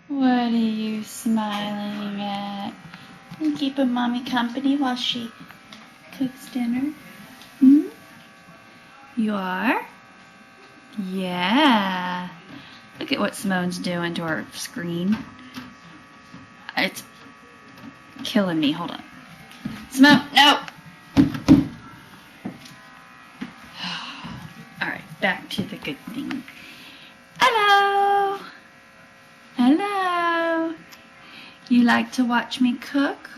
What are you smiling at? You keeping Mommy company while she cooks dinner? Hmm? You are? Yeah. Look at what Simone's doing to our screen. It's killing me. Hold on. Simone, no! Alright, back to the good thing. Hello! Hello! You like to watch me cook?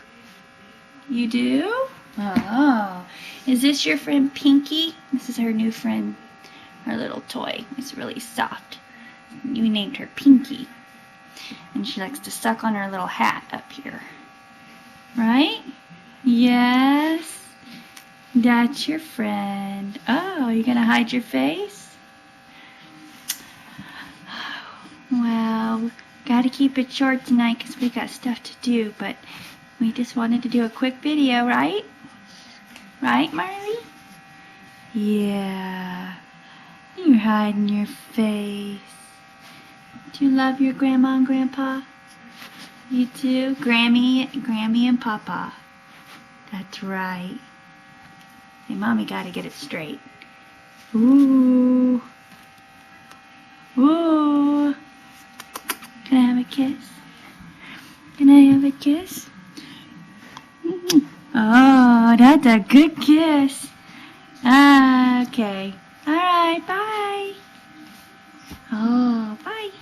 You do? Oh. Is this your friend Pinky? This is her new friend. Her little toy. It's really soft. We named her Pinky. And she likes to suck on her little hat up here. Right? Yes. That's your friend. Oh, you're gonna hide your face? Well, gotta keep it short tonight because we got stuff to do, but we just wanted to do a quick video, right? Right, Marlie? Yeah. You're hiding your face. Do you love your grandma and grandpa? You do? Grammy and Papa. That's right. Hey, Mommy gotta get it straight. Ooh. Ooh. Can I have a kiss? Can I have a kiss? Oh, that's a good kiss. Okay. Alright, bye. Oh, bye.